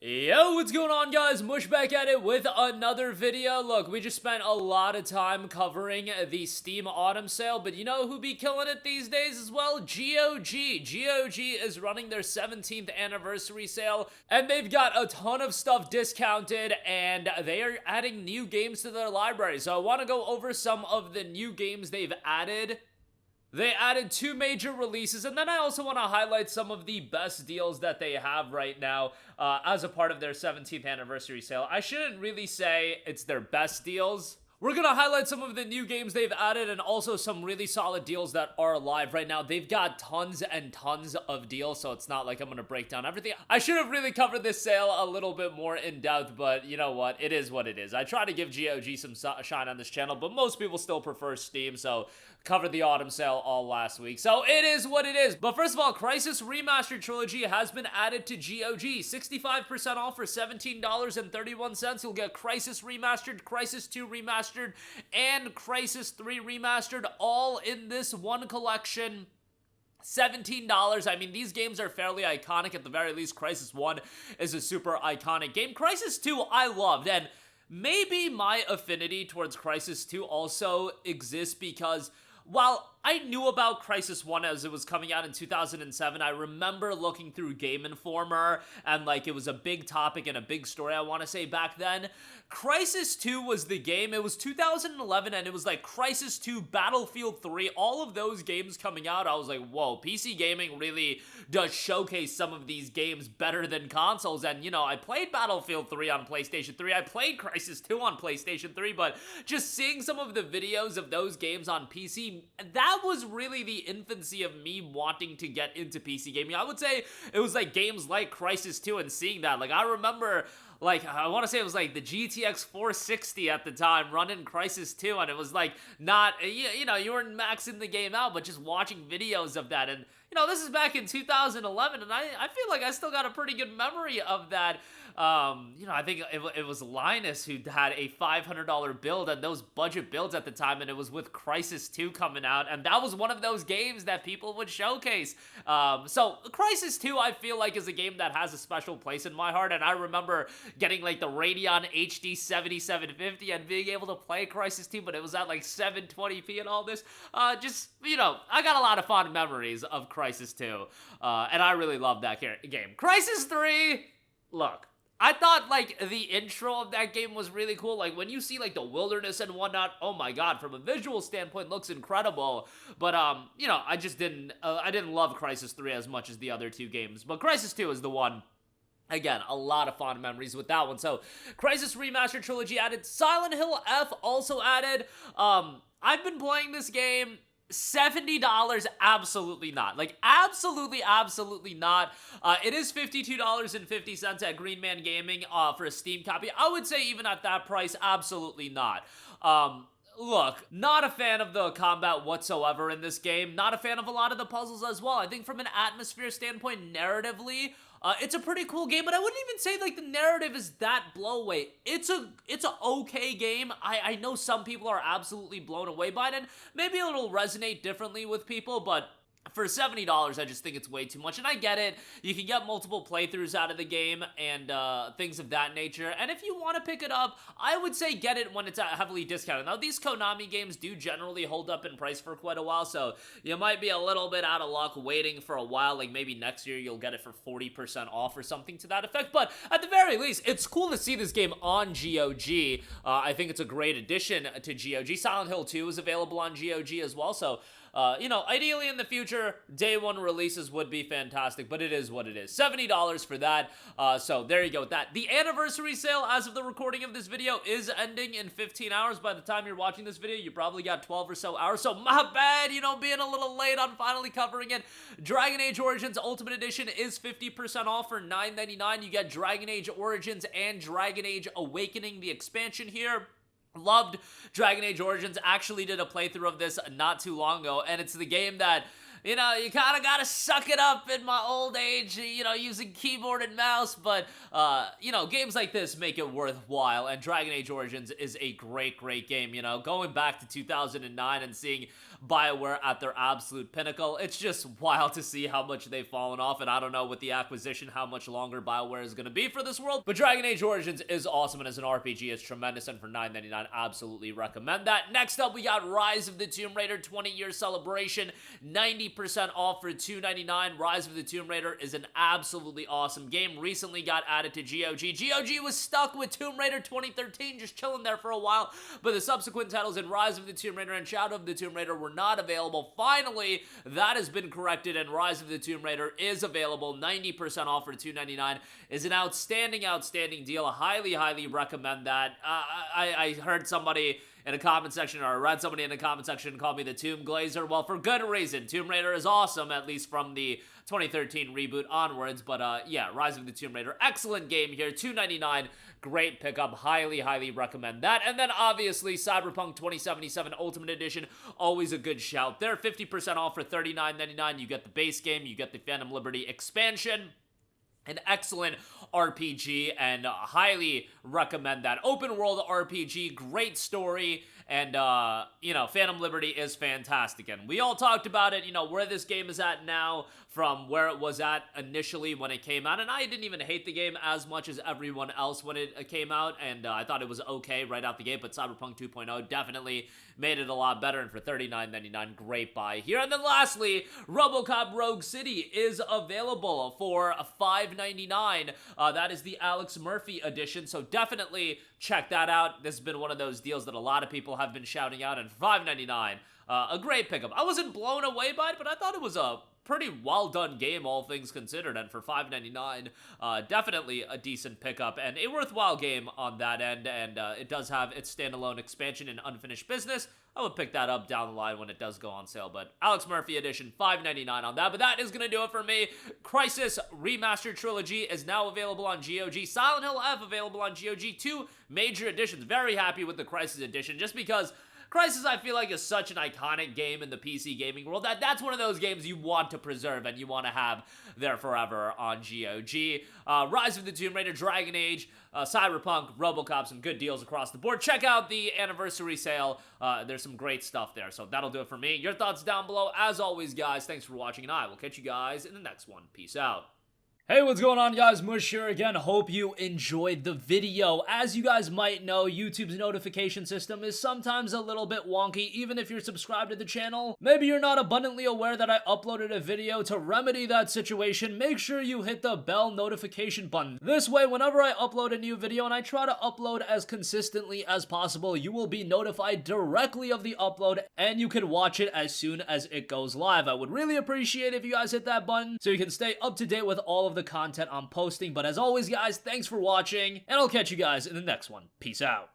Yo, what's going on, guys? Mush back at it with another video. Look, we just spent a lot of time covering the Steam Autumn Sale, but you know who be killing it these days as well? GOG. GOG is running their 17th anniversary sale, and they've got a ton of stuff discounted, and they are adding new games to their library. So I want to go over some of the new games they've added. They added 2 major releases, and then I also want to highlight some of the best deals that they have right now as a part of their 17th anniversary sale. I shouldn't really say it's their best deals. We're going to highlight some of the new games they've added and also some really solid deals that are live right now. They've got tons and tons of deals, so it's not like I'm going to break down everything. I should have really covered this sale a little bit more in depth, but you know what? It is what it is. I try to give GOG some shine on this channel, but most people still prefer Steam, so covered the autumn sale all last week. So it is what it is. But first of all, Crysis Remastered Trilogy has been added to GOG. 65% off for $17.31. You'll get Crysis Remastered, Crysis 2 Remastered, and Crysis 3 Remastered all in this one collection. $17. I mean, these games are fairly iconic. At the very least, Crysis 1 is a super iconic game. Crysis 2 I loved, and maybe my affinity towards Crysis 2 also exists because while I knew about Crysis 1 as it was coming out in 2007, I remember looking through Game Informer, and like it was a big topic and a big story, I want to say, back then. Crysis 2 was the game. It was 2011, and it was like Crysis 2, Battlefield 3, all of those games coming out. I was like, whoa, PC gaming really does showcase some of these games better than consoles. And, you know, I played Battlefield 3 on PlayStation 3. I played Crysis 2 on PlayStation 3, but just seeing some of the videos of those games on PC, that was really the infancy of me wanting to get into PC gaming. I would say it was like games like Crysis 2 and seeing that. Like, I remember, like, I want to say it was like the GTX 460 at the time running Crysis 2, and it was like not, you know, you weren't maxing the game out, but just watching videos of that. And, you know, this is back in 2011, and I feel like I still got a pretty good memory of that. You know, I think it was Linus who had a $500 build, and those budget builds at the time, and it was with Crysis 2 coming out, and that was one of those games that people would showcase. So Crysis 2, I feel like, is a game that has a special place in my heart, and I remember getting like the Radeon HD 7750 and being able to play Crysis 2, but it was at like 720p and all this. Just, you know, I got a lot of fond memories of Crysis 2, and I really love that game. Crysis 3, look, I thought, like, the intro of that game was really cool. Like, when you see, like, the wilderness and whatnot, oh my god, from a visual standpoint, looks incredible. But, you know, I just didn't, I didn't love Crysis 3 as much as the other 2 games. But Crysis 2 is the one. Again, a lot of fond memories with that one. So, Crysis Remastered Trilogy added. Silent Hill F also added. I've been playing this game. $70, absolutely not. Like, absolutely not. It is $52.50 at Green Man Gaming for a Steam copy. I would say even at that price, absolutely not. Look, not a fan of the combat whatsoever in this game. Not a fan of a lot of the puzzles as well. I think from an atmosphere standpoint, narratively, it's a pretty cool game, but I wouldn't even say like the narrative is that blow away. It's a okay game. I know some people are absolutely blown away by it, and maybe it'll resonate differently with people, but for $70, I just think it's way too much, and I get it. You can get multiple playthroughs out of the game and things of that nature, and if you want to pick it up, I would say get it when it's heavily discounted. Now, these Konami games do generally hold up in price for quite a while, so you might be a little bit out of luck waiting for a while. Like, maybe next year you'll get it for 40% off or something to that effect, but at the very least, it's cool to see this game on GOG. I think it's a great addition to GOG. Silent Hill 2 is available on GOG as well, so you know, ideally in the future, day one releases would be fantastic, but it is what it is. $70 for that, so there you go with that. The anniversary sale, as of the recording of this video, is ending in 15 hours. By the time you're watching this video, you probably got 12 or so hours, so my bad, you know, being a little late on finally covering it. Dragon Age Origins Ultimate Edition is 50% off for $9.99. You get Dragon Age Origins and Dragon Age Awakening, the expansion here. Loved Dragon Age Origins. Actually did a playthrough of this not too long ago, and it's the game that, you know, you kind of got to suck it up in my old age, you know, using keyboard and mouse, but, you know, games like this make it worthwhile, and Dragon Age Origins is a great game, you know, going back to 2009 and seeing BioWare at their absolute pinnacle. It's just wild to see how much they've fallen off, and I don't know with the acquisition how much longer BioWare is going to be for this world, but Dragon Age Origins is awesome, and as an RPG, it's tremendous, and for $9.99, absolutely recommend that. Next up, we got Rise of the Tomb Raider 20-year celebration, 90% off for $2.99. Rise of the Tomb Raider is an absolutely awesome game. Recently got added to GOG. GOG was stuck with Tomb Raider 2013, just chilling there for a while, but the subsequent titles in Rise of the Tomb Raider and Shadow of the Tomb Raider were not available. Finally, that has been corrected, and Rise of the Tomb Raider is available. 90% off for $2.99 is an outstanding deal. I highly recommend that. I heard somebody in a comment section, or I read somebody in a comment section call me the Tomb Glazer. Well, for good reason. Tomb Raider is awesome, at least from the 2013 reboot onwards, but yeah, Rise of the Tomb Raider, excellent game here, $2.99, great pickup, highly recommend that. And then obviously Cyberpunk 2077 Ultimate Edition, always a good shout there, 50% off for $39.99. You get the base game, you get the Phantom Liberty expansion, an excellent RPG, and highly recommend that. Open world RPG, great story, and, you know, Phantom Liberty is fantastic. And we all talked about it, you know, where this game is at now from where it was at initially when it came out. And I didn't even hate the game as much as everyone else when it came out, and I thought it was okay right out the gate, but Cyberpunk 2.0 definitely made it a lot better, and for $39.99, great buy here. And then lastly, RoboCop Rogue City is available for $5.99. That is the Alex Murphy edition, so definitely check that out. This has been one of those deals that a lot of people have been shouting out, and for $5.99, a great pickup. I wasn't blown away by it, but I thought it was a pretty well done game, all things considered, and for $5.99, definitely a decent pickup and a worthwhile game on that end. And it does have its standalone expansion and unfinished business. I would pick that up down the line when it does go on sale, but Alex Murphy edition, $5.99 on that. But that is gonna do it for me. Crysis Remastered Trilogy is now available on GOG. Silent Hill F available on GOG. 2 major editions. Very happy with the Crysis edition, just because Crysis, I feel like, is such an iconic game in the PC gaming world that's one of those games you want to preserve and you want to have there forever on GOG. Rise of the Tomb Raider, Dragon Age, Cyberpunk, RoboCop, some good deals across the board. Check out the anniversary sale. There's some great stuff there, so that'll do it for me. Your thoughts down below. As always, guys, thanks for watching, and I will catch you guys in the next one. Peace out. Hey, what's going on, guys? Mush here again. Hope you enjoyed the video. As you guys might know, YouTube's notification system is sometimes a little bit wonky, even if you're subscribed to the channel. Maybe you're not abundantly aware that I uploaded a video. To remedy that situation, make sure you hit the bell notification button. This way, whenever I upload a new video, and I try to upload as consistently as possible, you will be notified directly of the upload, and you can watch it as soon as it goes live. I would really appreciate if you guys hit that button so you can stay up to date with all of the content I'm posting. But as always, guys, thanks for watching, and I'll catch you guys in the next one. Peace out.